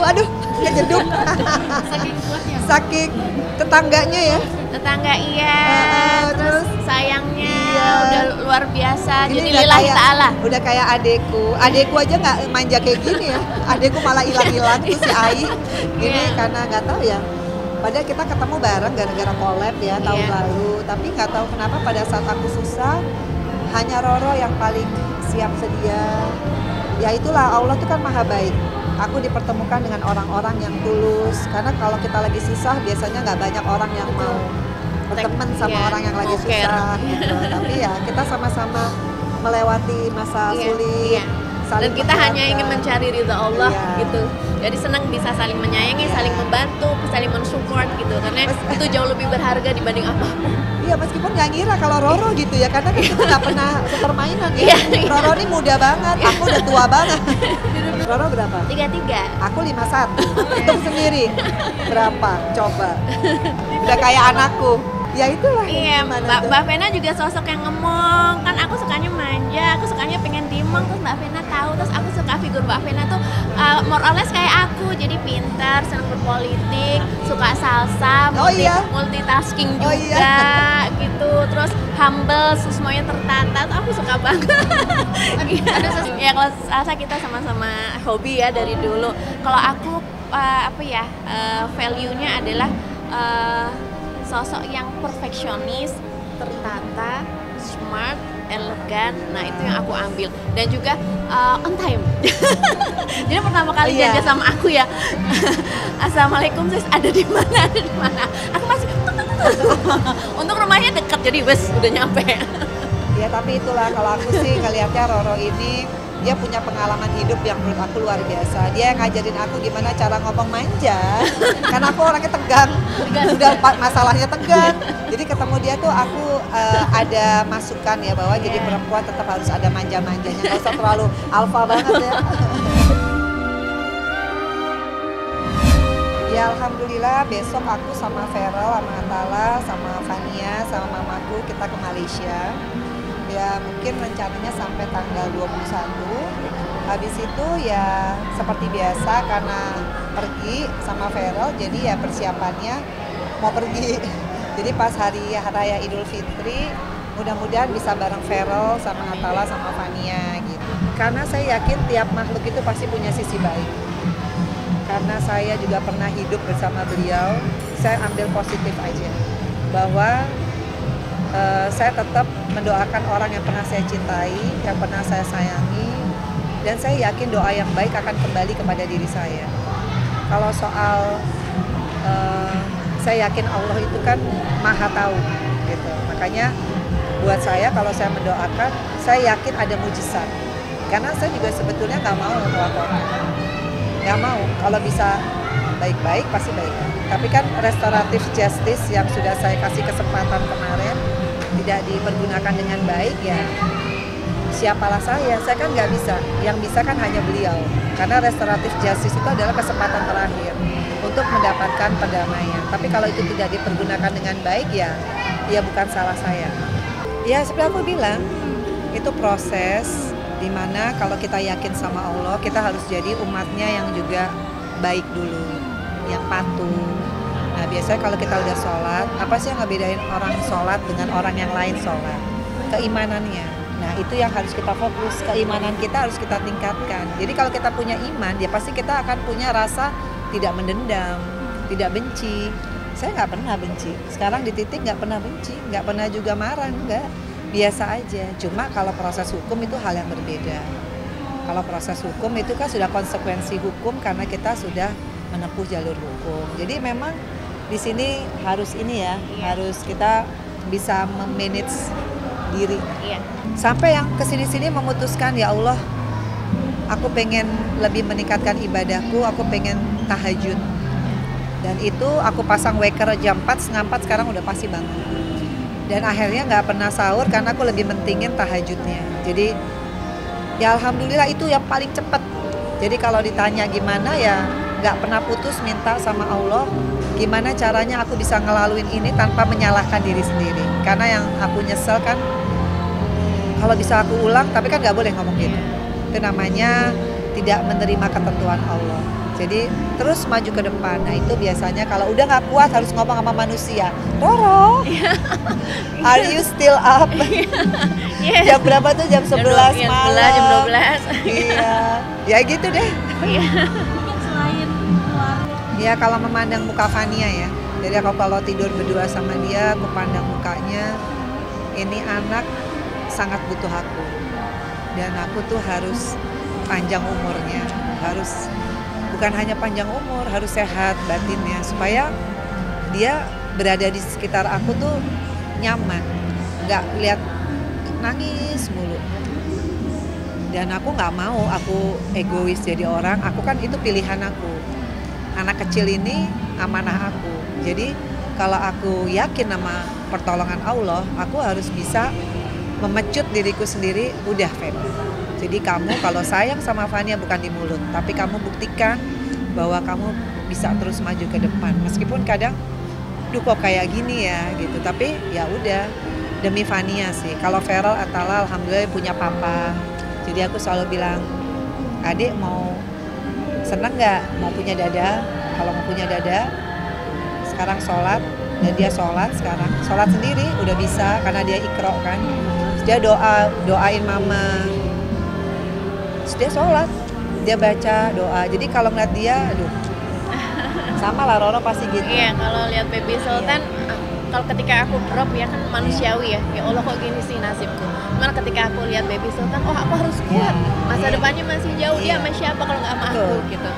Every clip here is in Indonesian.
aduh, kejeduk. Saking kuatnya. Saking tetangganya ya. Tetangga iya, terus sayangnya Iya. udah luar biasa. Ini Jadi udah lillahi kayak- ta'ala. Udah kayak adekku aja nggak manja kayak gini ya. Adekku malah hilang-hilang tuh si Ai. Gini Iya. karena nggak tahu ya. Padahal kita ketemu bareng gara-gara collab ya tahun Iya. lalu. Tapi nggak tahu kenapa pada saat aku susah hanya Roro yang paling siap sedia. Ya itulah Allah tuh kan maha baik. Aku dipertemukan dengan orang-orang yang tulus. Karena kalau kita lagi susah biasanya nggak banyak orang yang mau berteman sama Iya, orang yang lagi mau care. susah gitu. Tapi ya kita sama-sama melewati masa Iya, sulit. iya. Saling Dan kita hanya menguatkan. ingin mencari ridha Allah Iya. gitu. Jadi senang bisa saling menyayangi, Iya. saling membantu, saling mensupport gitu. Karena itu jauh lebih berharga dibanding apapun. Iya meskipun nggak ngira kalau Roro gitu ya karena kan kita nggak pernah sepermainan ya. Iya, iya. Roro ini muda banget, aku udah tua banget. Roro berapa? 33. Aku 51. Hitung sendiri. Berapa? Coba. Udah kayak anakku. Ya itulah. Iya, gimana tuh? Mbak Vena juga sosok yang ngemong. Kan aku sukanya manja, aku sukanya pengen dimong. Terus Mbak Vena tahu, terus aku suka figur Mbak Vena tuh more or less kayak aku. Jadi pintar, senang berpolitik, suka salsa, Oh iya? multitasking juga Oh iya? gitu. Terus humble, semuanya tertata. Tuh aku suka banget. Ya kalau salsa kita sama-sama hobi ya dari dulu. Kalau aku value-nya adalah sosok yang perfeksionis, tertata, smart, elegan. Nah itu yang aku ambil dan juga on time. Jadi pertama kali Iya. janjian sama aku ya, assalamualaikum sis, ada di mana? Aku masih untuk rumahnya dekat jadi bus udah nyampe. Ya tapi itulah kalau aku sih ngelihatnya Roro ini dia punya pengalaman hidup yang menurut aku luar biasa. Dia yang ngajarin aku gimana cara ngomong manja. Karena aku orangnya tegang. Udah masalahnya tegang. Jadi ketemu dia tuh aku ada masukan ya bahwa jadi perempuan tetap harus ada manja-manjanya. Nggak usah terlalu alfa banget ya. Ya alhamdulillah besok aku sama Feral, sama Atala, sama Fania, sama mamaku kita ke Malaysia. Ya mungkin rencananya sampai tanggal 21. Habis itu ya seperti biasa karena pergi sama Feral jadi ya persiapannya mau pergi. Jadi pas hari raya Idul Fitri mudah-mudahan bisa bareng Feral sama Atala sama Fania gitu. Karena saya yakin tiap makhluk itu pasti punya sisi baik. Karena saya juga pernah hidup bersama beliau, saya ambil positif aja bahwa saya tetap mendoakan orang yang pernah saya cintai, yang pernah saya sayangi, dan saya yakin doa yang baik akan kembali kepada diri saya. Kalau soal saya yakin Allah itu kan maha tahu, gitu. Makanya buat saya kalau saya mendoakan, saya yakin ada mujizat. Karena saya juga sebetulnya nggak mau melaporkan, nggak mau. Kalau bisa baik-baik pasti baik. Tapi kan restoratif justice yang sudah saya kasih kesempatan kemarin tidak dipergunakan dengan baik ya siapalah saya kan nggak bisa, yang bisa kan hanya beliau karena restoratif justice itu adalah kesempatan terakhir untuk mendapatkan perdamaian. Tapi kalau itu tidak dipergunakan dengan baik ya bukan salah saya. Ya seperti aku bilang itu proses dimana kalau kita yakin sama Allah kita harus jadi umatnya yang juga baik dulu, yang patuh. Nah biasanya kalau kita udah sholat, apa sih yang ngebedain orang sholat dengan orang yang lain sholat? Keimanannya. Nah itu yang harus kita fokus, keimanan kita harus kita tingkatkan. Jadi kalau kita punya iman, ya pasti kita akan punya rasa tidak mendendam, tidak benci. Saya nggak pernah benci, sekarang di titik nggak pernah benci, nggak pernah juga marah, nggak. Biasa aja, cuma kalau proses hukum itu hal yang berbeda. Kalau proses hukum itu kan sudah konsekuensi hukum karena kita sudah menempuh jalur hukum. Jadi memang di sini harus ini ya, harus kita bisa memanage diri. Iya. Sampai yang kesini-sini memutuskan ya Allah, aku pengen lebih meningkatkan ibadahku, aku pengen tahajud. Dan itu aku pasang waker jam 4, setengah 4 sekarang udah pasti bangun. Dan akhirnya nggak pernah sahur karena aku lebih mentingin tahajudnya. Jadi ya alhamdulillah itu yang paling cepat. Jadi kalau ditanya gimana ya nggak pernah putus minta sama Allah gimana caranya aku bisa ngelaluin ini tanpa menyalahkan diri sendiri. Karena yang aku nyesel kan kalau bisa aku ulang tapi kan nggak boleh ngomong gitu. Itu namanya tidak menerima ketentuan Allah. Jadi terus maju ke depan. Nah itu biasanya kalau udah nggak kuat harus ngomong sama manusia. Roro, are you still up? Yes. Jam berapa tuh? Jam 11 malam. Jam 12. Iya, ya gitu deh. Mungkin selain keluar Ya kalau memandang muka Fania ya. Jadi aku kalau tidur berdua sama dia, aku pandang mukanya. Ini anak sangat butuh aku. Dan aku tuh harus panjang umurnya. Harus bukan hanya panjang umur, harus sehat batinnya supaya dia berada di sekitar aku tuh nyaman. Nggak lihat nangis mulu. Dan aku nggak mau aku egois jadi orang. Aku kan itu pilihan aku. Anak kecil ini amanah aku. Jadi kalau aku yakin sama pertolongan Allah, aku harus bisa memecut diriku sendiri. Udah Feb, jadi kamu kalau sayang sama Fania bukan di mulut, tapi kamu buktikan bahwa kamu bisa terus maju ke depan. Meskipun kadang, duh kok kayak gini ya gitu. Tapi ya udah demi Fania sih. Kalau Feral Atala alhamdulillah punya papa. Jadi aku selalu bilang, adik mau seneng nggak mau punya dada? Kalau mau punya dada, sekarang sholat. Dan dia sholat sekarang, sholat sendiri udah bisa karena dia ikro kan. Terus dia doain mama. Terus dia sholat, dia baca doa. Jadi kalau ngeliat dia, aduh, sama lah Roro pasti gitu. Iya, kalau lihat Baby Sultan, kalau ketika aku drop ya kan manusiawi ya Allah kok gini sih nasibku. Cuman ketika aku lihat Baby Sultan, oh aku harus kuat. Masa depannya masih jauh, dia sama siapa kalau nggak sama aku gitu.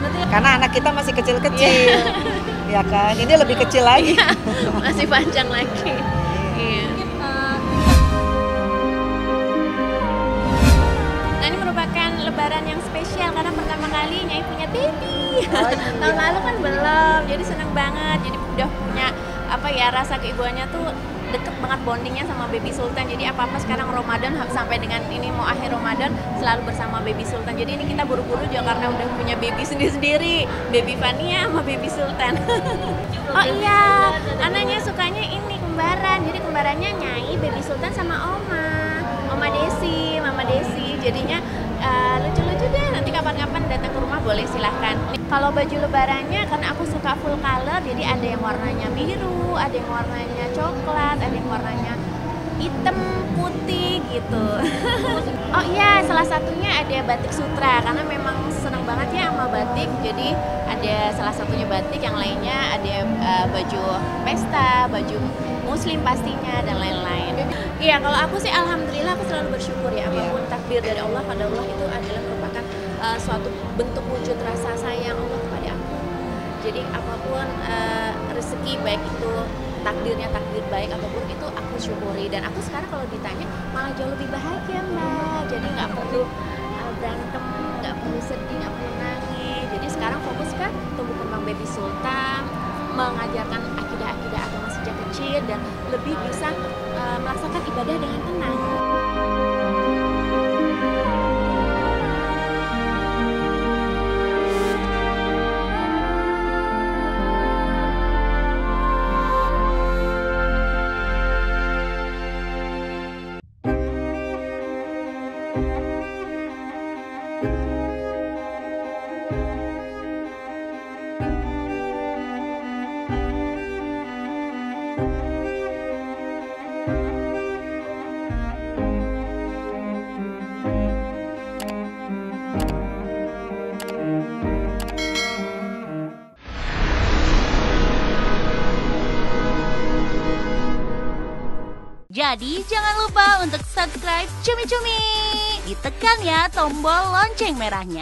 Karena anak kita masih kecil-kecil, ya kan? Ini lebih kecil lagi. Masih panjang lagi. Iya. Nah ini merupakan lebaran yang spesial karena pertama kali Nyai punya baby. Tahun lalu kan belum, jadi seneng banget. Jadi udah punya apa ya rasa keibuannya tuh deket banget bondingnya sama Baby Sultan. Jadi apa-apa sekarang Ramadan sampai dengan ini mau akhir Ramadan selalu bersama Baby Sultan. Jadi ini kita buru-buru juga karena udah punya baby sendiri-sendiri, Baby Fania sama Baby Sultan. Oh iya, anaknya sukanya ini kembaran. Jadi kembarannya Nyai, Baby Sultan sama Oma Desi, Mama Desi. Jadinya lucu-lucu deh. Nanti kapan-kapan datang ke rumah boleh silahkan. Kalau baju lebarannya karena aku suka full color, jadi ada yang warnanya biru, ada yang warnanya coklat, ada yang warnanya hitam, putih gitu. Oh iya, salah satunya ada batik sutra karena memang seneng banget ya sama batik. Jadi ada salah satunya batik, yang lainnya ada baju pesta, baju muslim pastinya dan lain-lain. Iya, kalau aku sih alhamdulillah aku selalu bersyukur ya apapun takdir dari Allah, pada Allah itu adalah merupakan suatu bentuk wujud rasa sayang Allah kepada aku. Jadi apapun rezeki baik itu takdirnya takdir baik apapun itu aku syukuri, dan aku sekarang kalau ditanya malah jauh lebih bahagia Mbak. Jadi nggak perlu berantem, nggak perlu sedih, nggak perlu nangis. Jadi sekarang fokus ke tumbuh kembang Baby Sultan, mengajarkan akidah-akidah agama sejak kecil dan lebih bisa melaksanakan ibadah dengan tenang. Jadi jangan lupa untuk subscribe Cumi Cumi. Ditekan ya tombol lonceng merahnya.